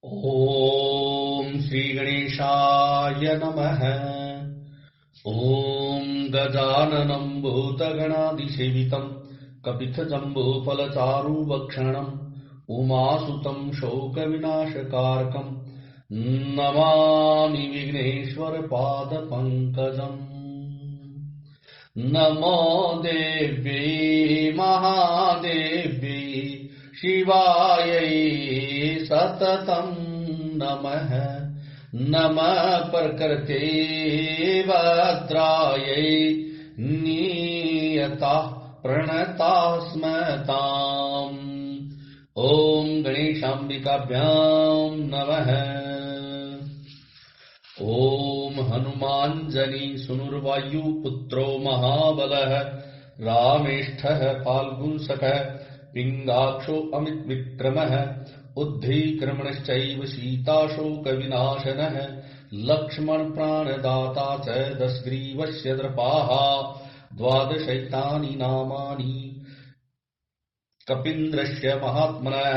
ॐ श्रीगणेशाय नमः। ॐ गजाननं भूतगणाधिसेवितं कपितजम्बूफलचारुभक्षणम् उमासुतं शोकविनाशकारकं नमामि विघ्नेश्वरपादपङ्कजम्। नमो देव्यै महादेव्यै शिवायै सततं नमः। नमः प्रकृते भद्रायै नियताः प्रणताः स्मताम्। ॐ गणेशाम्बिकाभ्यां नमः। ॐ हनुमाञ्जनी सुनुर्वायुपुत्रो महाबलः रामेष्ठः फाल्गुंसकः पिङ्गाक्षो अमितविक्रमः उद्धीक्रमणश्चैव सीताशोकविनाशनः लक्ष्मणप्राणदाता च दशग्रीवस्य नृपाः द्वादशैतानि नामानि कपीन्द्रस्य महात्मनः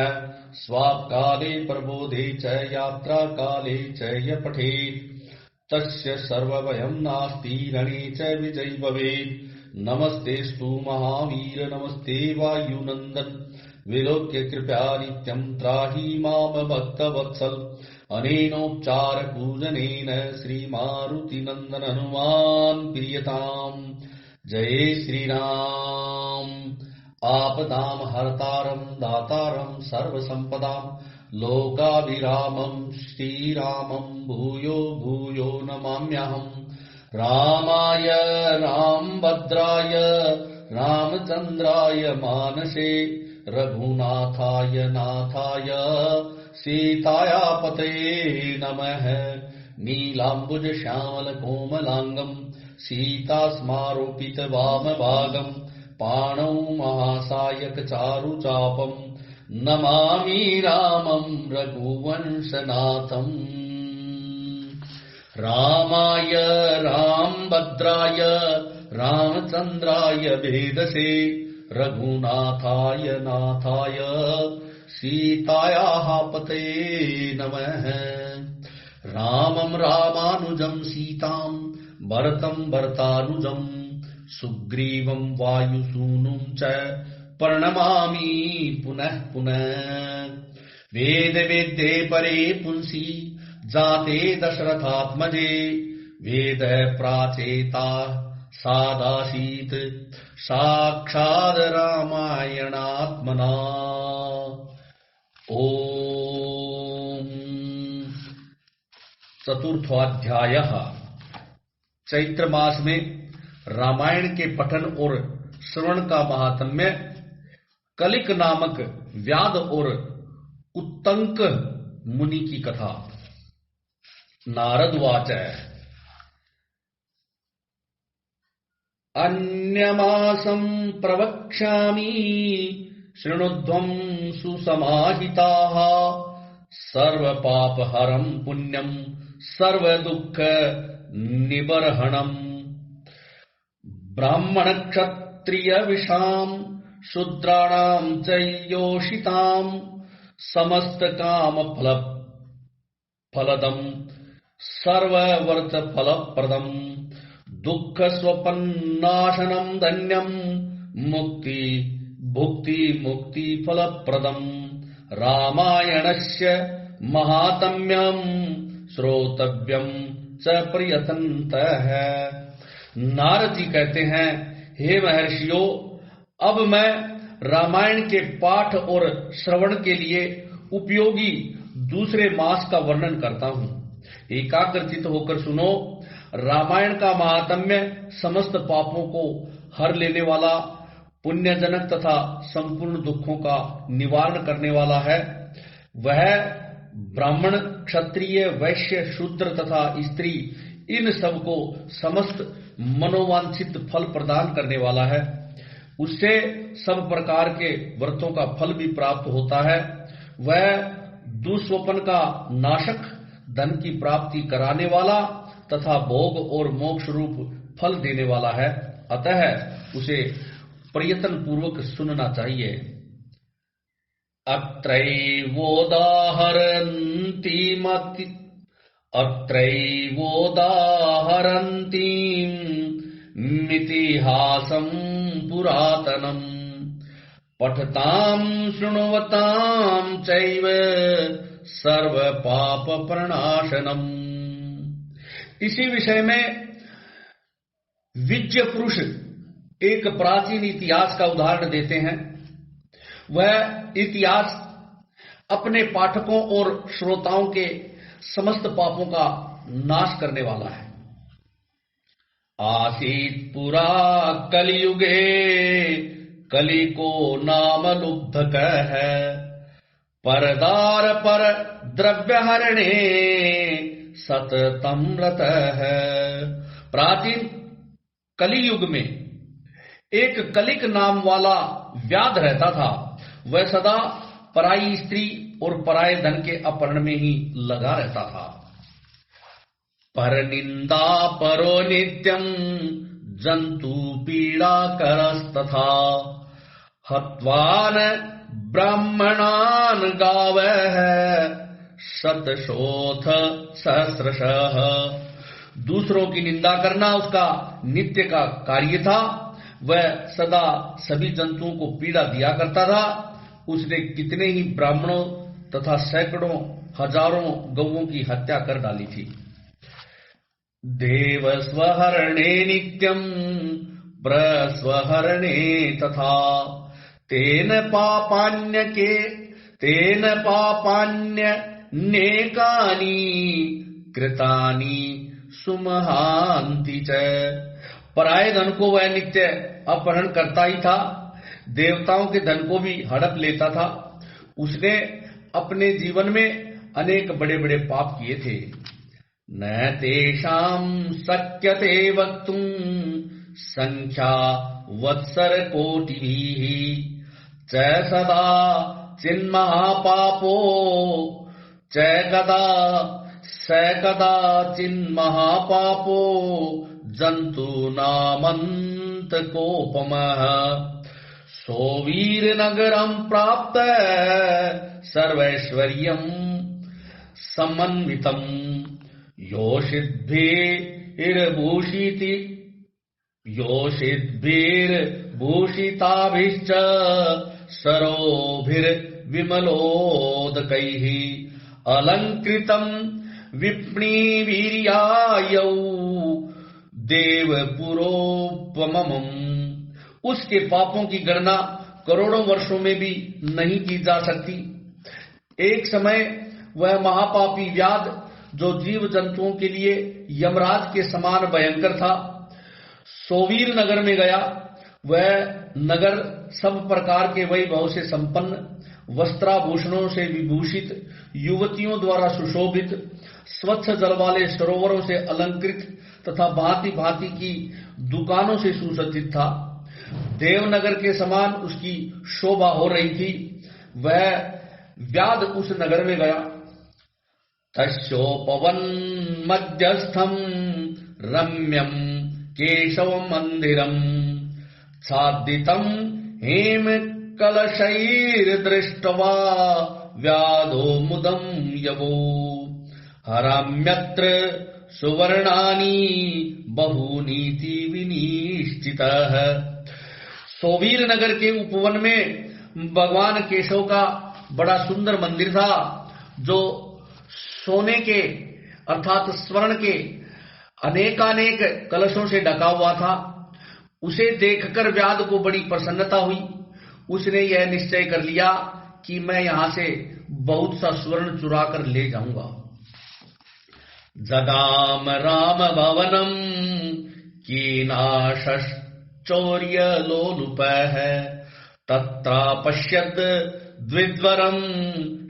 स्वापकाले प्रबोधे च यात्राकाले च य पठेत् तस्य सर्वभयं नास्ति रणे च विजयी भवेत्। नमस्तेस्तु महावीर नमस्ते वायुनन्दन विलोक्य कृपया नित्यं त्राहि माम भक्तवत्सल। अनेनोपचार पूजनेन श्रीमारुतिनन्दन हनुमान् प्रीयताम्। जय श्रीराम। आपदां हर्तारं दातारं सर्वसम्पदां लोकाभिरामं श्रीरामं भूयो भूयो नमाम्यहम्। रामाय रामभद्राय रामचन्द्राय मानसे रघुनाथाय नाथाय सीताया पतये नमः। नीलाम्बुज श्यामल कोमलांगं सीतास्मारोपित वामभागं पाणौ महासायक चारुचापं नमामि रामं रघुवंशनाथम्। रामाय रामभद्राय रामचन्द्राय भेदसे रघुनाथाय नाथाय सीतायाः पतये नमः। रामं रामानुजं सीतां भरतं भरतानुजं सुग्रीवं वायुसूनुं च प्रणमामि पुनः पुनः। वेद वेद्ये परे पुंसि जाते दशरथात्मजे वेद प्राचेता सादासीत् साक्षात् रामायणात्मना। ओम चतुर्थोऽध्यायः। चैत्र मास में रामायण के पठन और श्रवण का महात्म्य। कलिक नामक व्याध और उत्तंक मुनि की कथा। नारदवाच अन्यमासं प्रवक्ष्यामि शृणुध्वं सुसमाहिताः सर्वपापहरं पुण्यं सर्वदुःख निबर्हणम्। ब्राह्मण क्षत्रिय विषाम शूद्राणां च योषितां समस्त काम फलदं सर्ववर्त फलप्रदं दुःख स्वपन्नाशनं धन्यं मुक्ति भुक्ति मुक्ति फलप्रदं। रामायणस्य महात्म्यं श्रोतव्यं च प्रयतन्तः। नारद जी कहते हैं, हे महर्षियों, अब मैं रामायण के पाठ और श्रवण के लिए उपयोगी दूसरे मास का वर्णन करता हूँ। एकाग्रचित होकर सुनो। रामायण का महात्म्य समस्त पापों को हर लेने वाला, पुण्यजनक तथा संपूर्ण दुखों का निवारण करने वाला है। वह ब्राह्मण क्षत्रिय वैश्य शूद्र तथा स्त्री इन सब को समस्त मनोवांछित फल प्रदान करने वाला है। उससे सब प्रकार के व्रतों का फल भी प्राप्त होता है। वह दुस्वप्न का नाशक, धन की प्राप्ति कराने वाला तथा भोग और मोक्ष रूप फल देने वाला है। अतः उसे प्रयत्न पूर्वक सुनना चाहिए। अत्रैवोदाहरन्त्यस्मिन् मति अत्रैवोदाहरन्तीम् मितिहासम् पुरातनम् पठताम् शृण्वताम् चैव सर्व पाप प्रणाशनम्। इसी विषय में विज्ञ पुरुष एक प्राचीन इतिहास का उदाहरण देते हैं। वह इतिहास अपने पाठकों और श्रोताओं के समस्त पापों का नाश करने वाला है। आसीत पुरा कलियुगे कली को नाम लुब्धक है परदार पर द्रव्य हरणे सततम रत है। प्राचीन कलियुग में एक कलिक नाम वाला व्याध रहता था। वह सदा पराई स्त्री और पराये धन के अपहरण में ही लगा रहता था। पर निंदा परो नित्यम जंतु पीड़ा करस्तथा हत्वान ब्राह्मणान गावः शतशोथ सहस्रशः। दूसरों की निंदा करना उसका नित्य का कार्य था। वह सदा सभी जंतुओं को पीड़ा दिया करता था। उसने कितने ही ब्राह्मणों तथा सैकड़ों हजारों गौओं की हत्या कर डाली थी। देव स्वहरणे नित्यम प्रस्वहरणे तथा तेन पापान्य नेकानि कृतानि सुमहांति च। पराये धन को वह नित्य अपहरण करता ही था। देवताओं के धन को भी हड़प लेता था। उसने अपने जीवन में अनेक बड़े बड़े पाप किए थे। न तेषाम् शक्यते वक्तुम् संख्या वत्सर कोटिभिः च सदा चिन्महापापो च कदा चिन्महापापो जन्तूनामन्तकोपमः। सोवीरनगरम् प्राप्त सर्वैश्वर्यम् समन्वितम् योषिद्भिर्भूषिताभिश्च सरोभिर्विमलोदकैः अलङ्कृतम् विप्णीवीर्यायौ देवपुरोपमम्। उसके पापों की गणना करोड़ों वर्षों में भी नहीं की जा सकती। एक समय वह महापापी व्याध जो जीव जंतुओं के लिए यमराज के समान भयंकर था, सोवीर नगर में गया। वह नगर सब प्रकार के वैभव से संपन्न, वस्त्राभूषणों से विभूषित, युवतियों द्वारा सुशोभित, स्वच्छ जल वाले सरोवरों से अलंकृत तथा भांति भांति की दुकानों से सुसज्जित था। देवनगर के समान उसकी शोभा हो रही थी। वह व्याध उस नगर में गया। तस्योपवन मध्यस्थम रम्यम केशव मंदिरम छादितम हेम कलशैर दृष्टवा व्याधो मुदम यवो हराम्यत्र सुवर्णानि बहुनीति विनिश्चितः। सोवीर नगर के उपवन में भगवान केशव का बड़ा सुंदर मंदिर था, जो सोने के अर्थात स्वर्ण के अनेकानेक कलशों से ढका हुआ था। उसे देखकर व्याध को बड़ी प्रसन्नता हुई। उसने यह निश्चय कर लिया कि मैं यहां से बहुत सा स्वर्ण चुरा कर ले जाऊंगा। जगाम राम भवनम कीनाशौर्य लोलुपः तत्रा पश्यद द्विद्वरम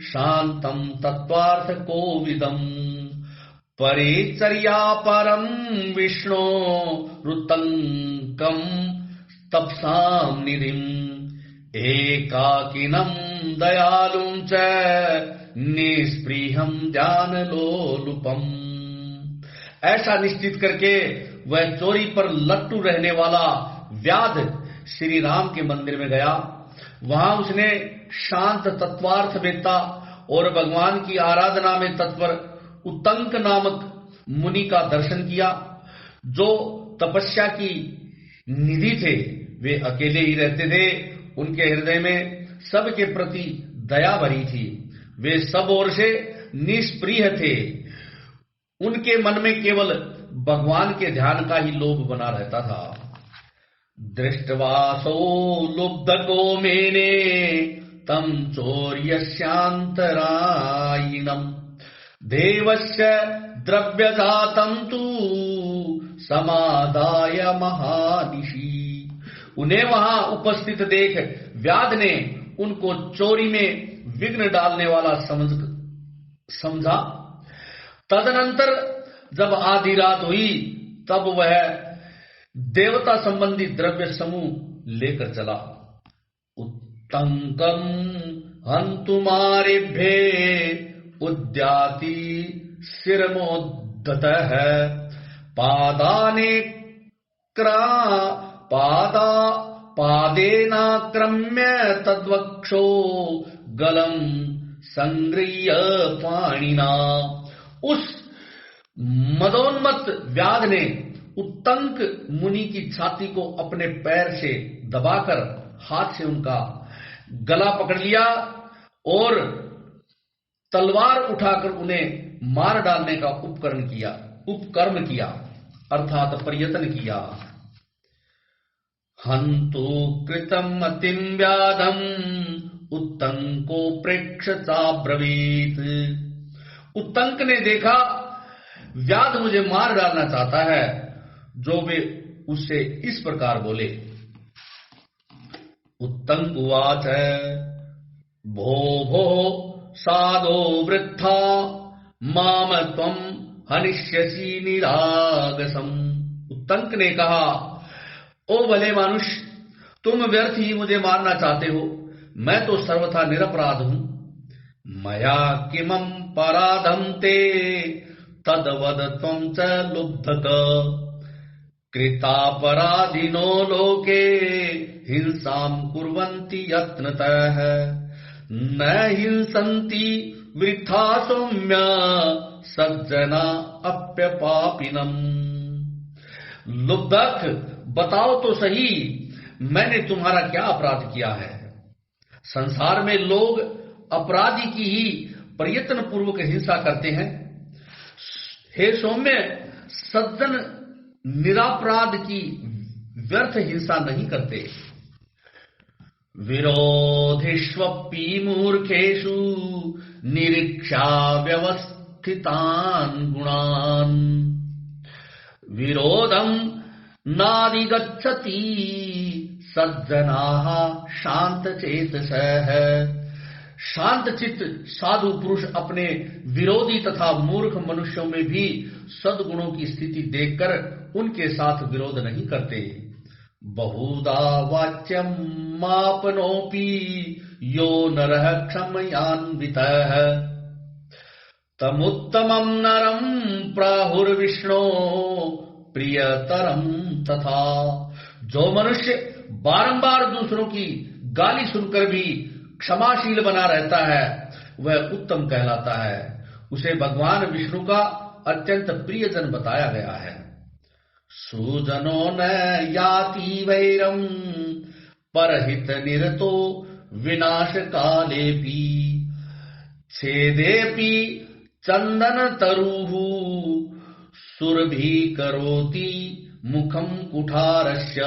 शांतम तत्वार्थ कोविदम परिचर्या परम विष्णु रुतंकम तपसाम निधिम एकाकिनम दयालुम च निस्पृहम ध्यान लोलुपम। ऐसा निश्चित करके वह चोरी पर लट्टू रहने वाला व्याध श्री राम के मंदिर में गया। वहां उसने शांत तत्वार्थ वेत्ता और भगवान की आराधना में तत्पर उत्तंक नामक मुनि का दर्शन किया, जो तपस्या की निधि थे। वे अकेले ही रहते थे। उनके हृदय में सबके प्रति दया भरी थी। वे सब ओर से निष्प्रिय थे। उनके मन में केवल भगवान के ध्यान का ही लोभ बना रहता था। दृष्टवासो लुब्धको मेने तम चौर्यस्यान्तरायिणम् देवस्य द्रव्यजातं तु समादाय महानिशि। उन्हें वहां उपस्थित देख व्याध ने उनको चोरी में विघ्न डालने वाला समझा। तदनंतर जब आधी रात हुई तब वह देवता संबंधी द्रव्य समूह लेकर चला। उत्तंकम हंतुमारेभ्ये उद्याति शिरमोद्धतः पादेनाक्रम्य तद्वक्षो गलम संगृह्य पाणिना। उस मदोन्मत्त व्याध ने उत्तंक मुनि की छाती को अपने पैर से दबाकर हाथ से उनका गला पकड़ लिया और तलवार उठाकर उन्हें मार डालने का उपकर्म किया अर्थात प्रयत्न किया। हंतु कृतम अतिम व्याधम उत्तंको प्रेक्ष चाब्रवीत। उत्तंक ने देखा व्याध मुझे मार डालना चाहता है, जो वे उससे इस प्रकार बोले। उत्तंक उवाच भो भो साधो वृद्धा माम त्वं हनिष्यसि निरागसम। उत्तंक ने कहा, ओ भले मनुष्य, तुम व्यर्थ ही मुझे मारना चाहते हो। मैं तो सर्वथा निरपराध हूं। मया किमं पराधं ते तद्वद त्वं च लुब्धक। कृतापराधिनो लोके हिंसां कुर्वन्ति यत्नतः न हिंसन्ति वृथा सौम्य सज्जना अप्यपापिनम्। लुब्धक, बताओ तो सही, मैंने तुम्हारा क्या अपराध किया है? संसार में लोग अपराधी की ही प्रयत्न पूर्वक हिंसा करते हैं। हे सौम्य, सज्जन निरापराध की व्यर्थ हिंसा नहीं करते। विरोधिष्वपि मूर्खेषु निरीक्षा व्यवस्थितान् गुणान् विरोधम नाधिगच्छति सज्जनाः शांतचेतसः। शांत चित्त साधु पुरुष अपने विरोधी तथा मूर्ख मनुष्यों में भी सद्गुणों की स्थिति देखकर उनके साथ विरोध नहीं करते। बहुधा वाच्यम मापनोपि यो नरः क्षमयान्वितः तमुत्तमं नरं प्राहुर्विष्णो प्रियतरम तथा। जो मनुष्य बारंबार दूसरों की गाली सुनकर भी क्षमाशील बना रहता है, वह उत्तम कहलाता है। उसे भगवान विष्णु का अत्यंत प्रियजन बताया गया है। सुजनो न याति वैरम परहित निरतो विनाश कालेपि छेदेपि चंदन तरुहु सुरभि करोति मुखम कुठारस्य।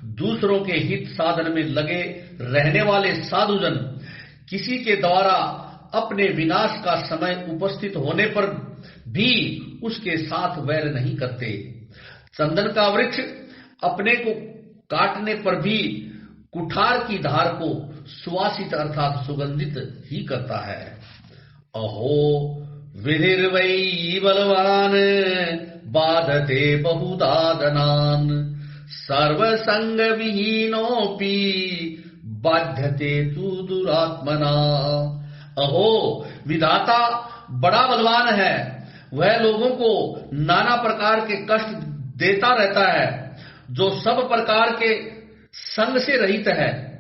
दूसरों के हित साधन में लगे रहने वाले साधुजन किसी के द्वारा अपने विनाश का समय उपस्थित होने पर भी उसके साथ वैर नहीं करते। चंदन का वृक्ष अपने को काटने पर भी कुठार की धार को सुवासित अर्थात सुगंधित ही करता है। अहो विधिर्वै बलवान बाधते बहुदादनान सर्वसंग विहीनोपि बाध्यते तु दुरात्मना। अहो, विधाता बड़ा बलवान है, वह लोगों को नाना प्रकार के कष्ट देता रहता है। जो सब प्रकार के संग से रहित है,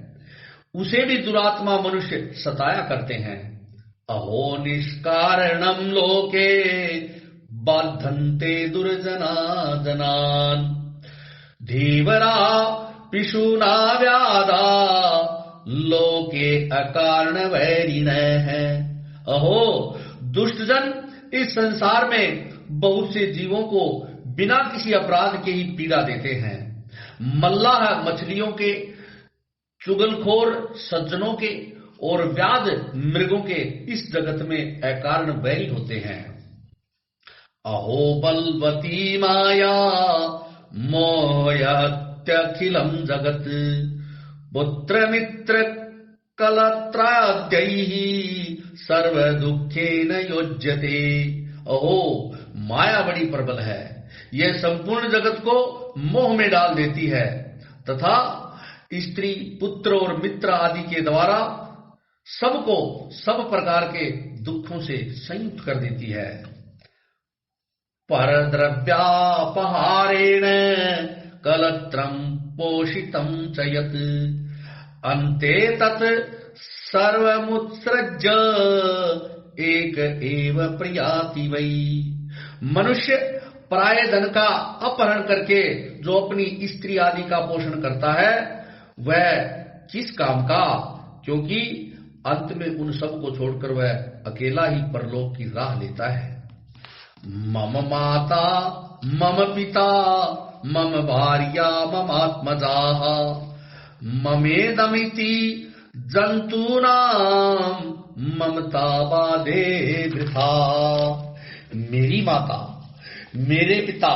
उसे भी दुरात्मा मनुष्य सताया करते हैं। अहो निष्कारणं लोके बाधन्ते दुर्जना जनान् धीवरा पिशूना व्याधा लोके अकारण वैरिणः। अहो दुष्टजन इस संसार में बहुत से जीवों को बिना किसी अपराध के ही पीड़ा देते हैं। मल्लाह मछलियों के, चुगलखोर सज्जनों के और व्याध मृगों के इस जगत में अकारण वैरी होते हैं। अहो बलवती माया मोहयत्यखिलम जगत पुत्र मित्र कलत्राद्यैः सर्व दुखेन योज्यते। अहो माया बड़ी प्रबल है, यह संपूर्ण जगत को मोह में डाल देती है तथा स्त्री, पुत्र और मित्र आदि के द्वारा सबको सब प्रकार के दुखों से संयुक्त कर देती है। परद्रव्यापहारेण कलत्रं पोषितं च यत् अन्ते तत् सर्वमुत्सृज्य एक एव प्रयाति वै। मनुष्य पराये धन का अपहरण करके जो अपनी स्त्री आदि का पोषण करता है वह किस काम का, क्योंकि अंत में उन सब को छोड़कर वह अकेला ही परलोक की राह लेता है। मम माता मम पिता मम भार्या ममात्मजाः ममेदमिति जंतूनां ममता बाधे वृथा। मेरी माता, मेरे पिता,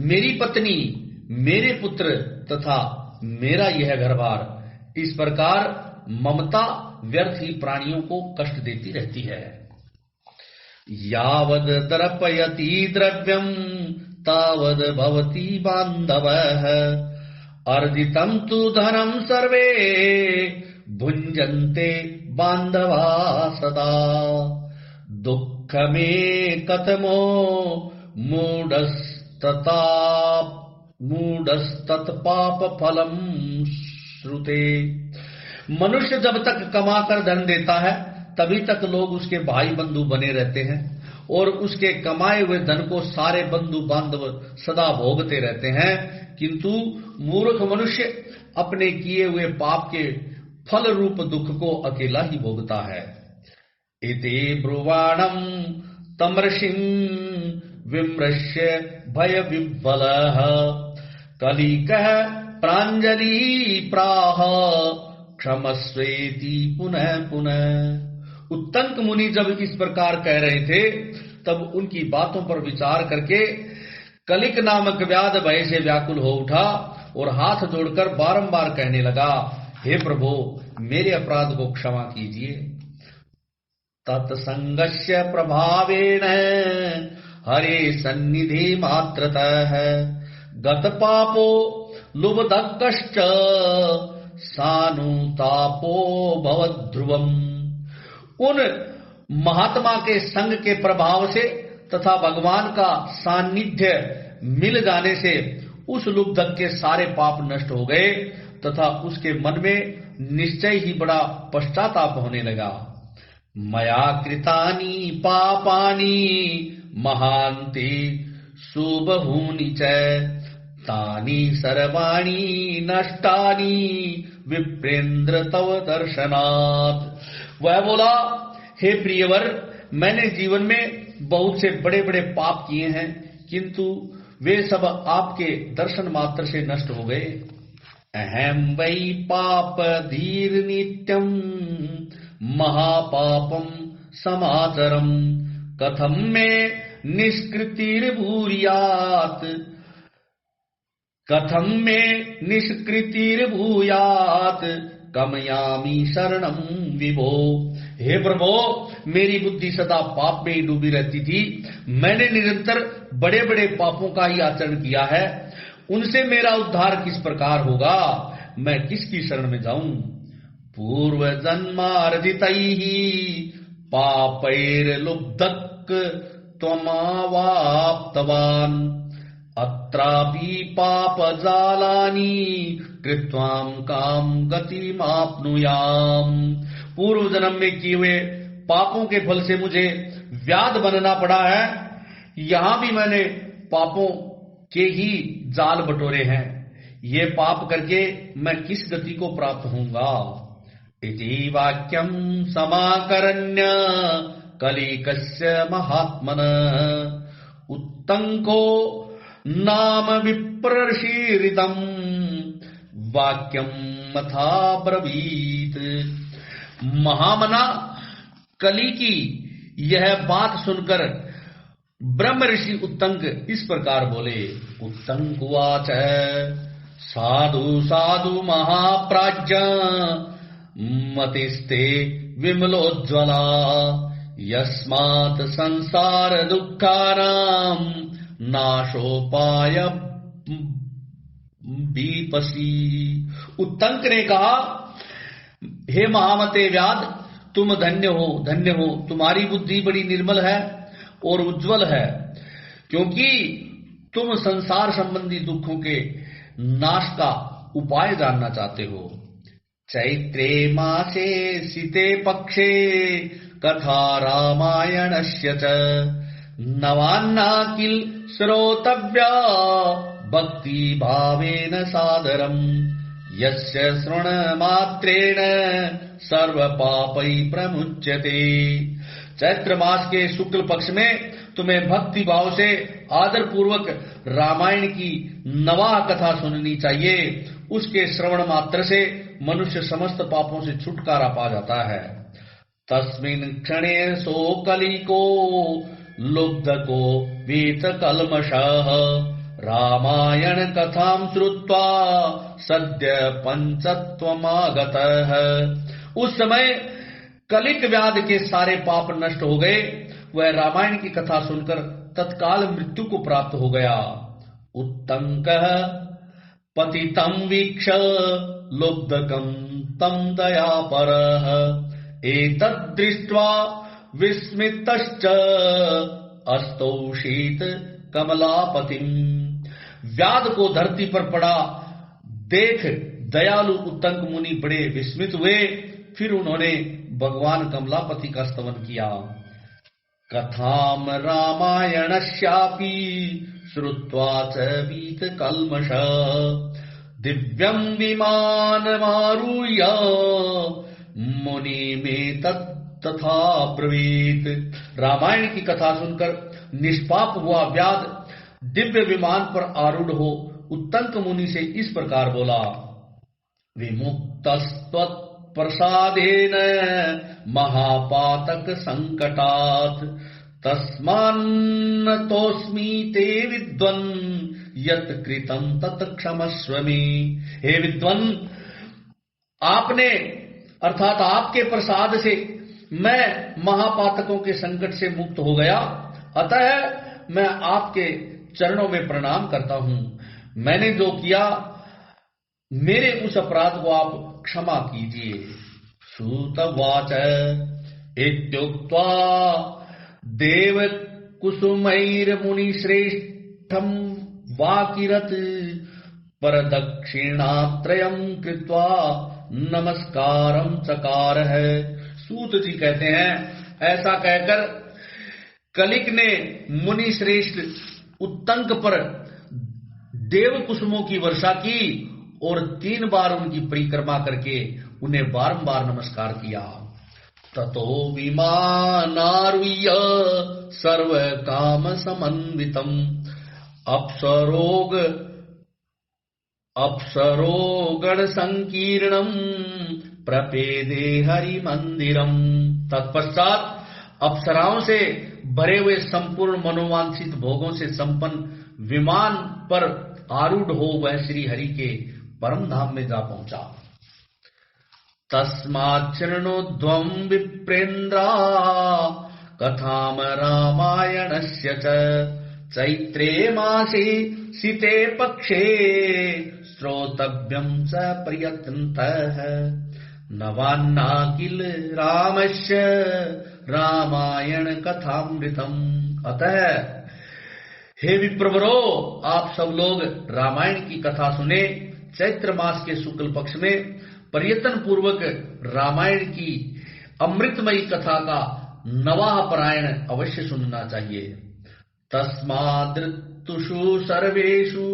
मेरी पत्नी, मेरे पुत्र तथा मेरा यह घरबार, इस प्रकार ममता व्यर्थ ही प्राणियों को कष्ट देती रहती है। यावद दर्पयति द्रव्यम तावद भवति बांधवः अर्जितं तु धनं सर्वे भुंजन्ते बांधवा सदा दुःख में कथमो मूढ़स्तत्पाप फलम श्रुते। मनुष्य जब तक कमाकर धन देता है तभी तक लोग उसके भाई बंधु बने रहते हैं और उसके कमाए हुए धन को सारे बंधु बांधव सदा भोगते रहते हैं, किंतु मूर्ख मनुष्य अपने किए हुए पाप के फल रूप दुख को अकेला ही भोगता है। इति ब्रुवाणं तमर्षिं विमृश्य भय विह्वलः कलिकः प्राञ्जलि प्राह क्षमस्वेति पुनः पुनः। उत्तंक मुनि जब इस प्रकार कह रहे थे तब उनकी बातों पर विचार करके कलिक नामक व्याध भय से व्याकुल हो उठा और हाथ जोड़कर बारंबार कहने लगा, हे प्रभु मेरे अपराध को क्षमा कीजिए। तत्संगस्य प्रभावेण हरे सन्निधि मात्रतः गत पापो लुब्धकश्च सानुतापो भवध्रुवम्। उन महात्मा के संग के प्रभाव से तथा भगवान का सान्निध्य मिल जाने से उस लुब्धक के सारे पाप नष्ट हो गए तथा उसके मन में निश्चय ही बड़ा पश्चाताप होने लगा। मया कृतानि पापानि महान्ति सुबहूनि च तानि सर्वाणि नष्टानि विप्रेंद्र तव दर्शनात्। वह बोला, हे प्रियवर, मैंने जीवन में बहुत से बड़े बड़े पाप किए हैं किंतु वे सब आपके दर्शन मात्र से नष्ट हो गए। अहम वै पाप धीर नित्यम महापापम समाचरम कथम में निष्कृतिर्भूयात् कमयामी शरणम विभो। हे प्रभो, मेरी बुद्धि सदा पाप में ही डूबी रहती थी। मैंने निरंतर बड़े बड़े पापों का ही आचरण किया है, उनसे मेरा उद्धार किस प्रकार होगा? मैं किसकी शरण में जाऊं? पूर्व जन्मार्जितैः पापैर्लुब्धक त्वमावाप्तवान् अत्रापि पाप जालानि कृत्वाम काम गतिमाप्नुयाम। पूर्व जन्म में किए हुए पापों के फल से मुझे व्याध बनना पड़ा है। यहां भी मैंने पापों के ही जाल बटोरे हैं। ये पाप करके मैं किस गति को प्राप्त होऊंगा। इति वाक्यम समाकरण्य कलिकस्य महात्मन उत्तंको नाम विप्रशीरितम वाक्यम मथा ब्रवीत। महामना कली की यह बात सुनकर ब्रह्म ऋषि उत्तंक इस प्रकार बोले। उत्तंक उवाच साधु साधु महाप्राज्ञ मतिस्ते विमलोज्ज्वला यस्मात् संसार दुःखानां नाशोपाय बीपसी। उत्तंक ने कहा, हे महामते व्याध, तुम धन्य हो, धन्य हो। तुम्हारी बुद्धि बड़ी निर्मल है और उज्जवल है, क्योंकि तुम संसार संबंधी दुखों के नाश का उपाय जानना चाहते हो। चैत्रे मासे सिते पक्षे कथा रामायणस्य च नवान्ना किल श्रोतव्या भक्ति भावेन सादरम् यस्य श्रवणमात्रेण सर्व पापै प्रमुच्यते। चैत्र मास के शुक्ल पक्ष में तुम्हें भक्ति भाव से आदर पूर्वक रामायण की नवाह कथा सुननी चाहिए। उसके श्रवण मात्र से मनुष्य समस्त पापों से छुटकारा पा जाता है। तस्मिन् क्षणे सो कलिको लुब्धको वीत कल्मषः रामायण कथां श्रुत्वा सद्य पंचत्वमागतः। उस समय कलिक व्याध के सारे पाप नष्ट हो गए। वह रामायण की कथा सुनकर तत्काल मृत्यु को प्राप्त हो गया। उत्तंकः पतितं वीक्ष लुब्धकं तं दयापरः एतद्दृष्ट्वा विस्मितश्च अस्तौषीत कमलापतिं। व्याध को धरती पर पड़ा देख दयालु उत्तंक मुनि बड़े विस्मित हुए। फिर उन्होंने भगवान कमलापति का स्तवन किया। कथाम रामायणस्यापि श्रुत्वा च वीत कल्मषः दिव्यं विमानमारुह्य मुनि में तथा ब्रवीत। रामायण की कथा सुनकर निष्पाप हुआ व्याध दिव्य विमान पर आरूढ़ हो उत्तंक मुनि से इस प्रकार बोला। विमुक्तस्त्वत् प्रसादेन महापातक संकटात् तस्मान्न तोस्मि ते विद्वन् यत् कृतं तत् क्षमस्व मे। हे विद्वन्, आपने अर्थात आपके प्रसाद से मैं महापातकों के संकट से मुक्त हो गया, अतः मैं आपके चरणों में प्रणाम करता हूं। मैंने जो किया मेरे उस अपराध को आप क्षमा कीजिए। सूतवाच इत्युक्त्वा देव कुसुमैर्मुनि श्रेष्ठं वाकिरत् परदक्षिणात्रयं कृत्वा नमस्कारं चकारः। सूत जी कहते हैं, ऐसा कहकर कलिक ने मुनि श्रेष्ठ उत्तंक पर देव कुसुमों की वर्षा की और 3 बार उनकी परिक्रमा करके उन्हें बारंबार नमस्कार किया। ततो विमानारुह्य सर्व काम समन्वितम् अप्सरोगण संकीर्णम् प्रपेदे हरि मंदिरम। तत्पश्चात अप्सराओं से भरे हुए संपूर्ण मनोवांछित भोगों से संपन्न विमान पर आरूढ़ हो वह श्री हरि के परम धाम में जा पहुंचा। तस्माच्चरणोध्वं विप्रेन्द्रा कथाम रामायणस्य च चैत्रे मासे सिते पक्षे श्रोतव्यं च प्रयत्नतः नवान्ना किल रामस्य रामायण कथामृतम। अतः हे विप्रवरो, आप सब लोग रामायण की कथा सुने। चैत्र मास के शुक्ल पक्ष में प्रयत्न पूर्वक रामायण की अमृतमयी कथा का नवाह परायण अवश्य सुनना चाहिए। तस्मादृतुषु सर्वेषु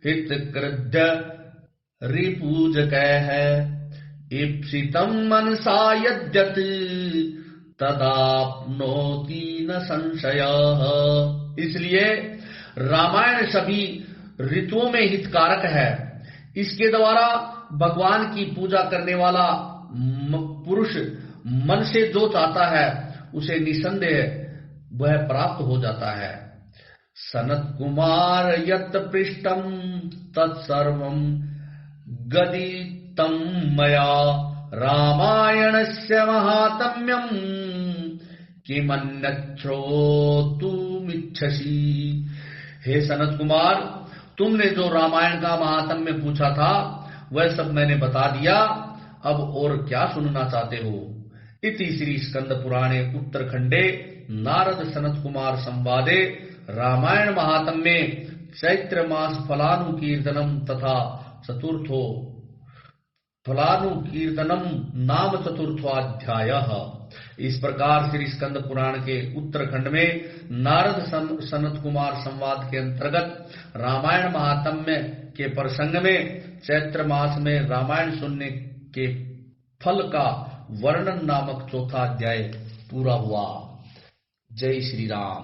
हितकृद्य रिपूजकैः ईप्सितं मनसा यद्यत् तदाप्नोति न संशयः। इसलिए रामायण सभी ऋतुओं में हितकारक है। इसके द्वारा भगवान की पूजा करने वाला पुरुष मन से जो चाहता है उसे निसंदेह वह प्राप्त हो जाता है। सनत कुमार यत् पृष्टम तत्सर्वं गदितं मया रामायणस्य महात्म्यं किमन्यत् श्रोतुमिच्छसि। हे सनत कुमार, तुमने जो रामायण का महात्म्य पूछा था वह सब मैंने बता दिया, अब और क्या सुनना चाहते हो। इति श्री स्कंद पुराणे उत्तरखंडे नारद सनत कुमार संवादे रामायण महात्म्ये चैत्र मास फलानुकीर्तनम तथा चतुर्थो फलानुकीर्तनम नाम चतुर्थोऽध्यायः। इस प्रकार श्री स्कंद पुराण के उत्तरखंड में नारद सनत कुमार संवाद के अंतर्गत रामायण महात्म्य के प्रसंग में चैत्र मास में रामायण सुनने के फल का वर्णन नामक चौथा अध्याय पूरा हुआ। जय श्री राम।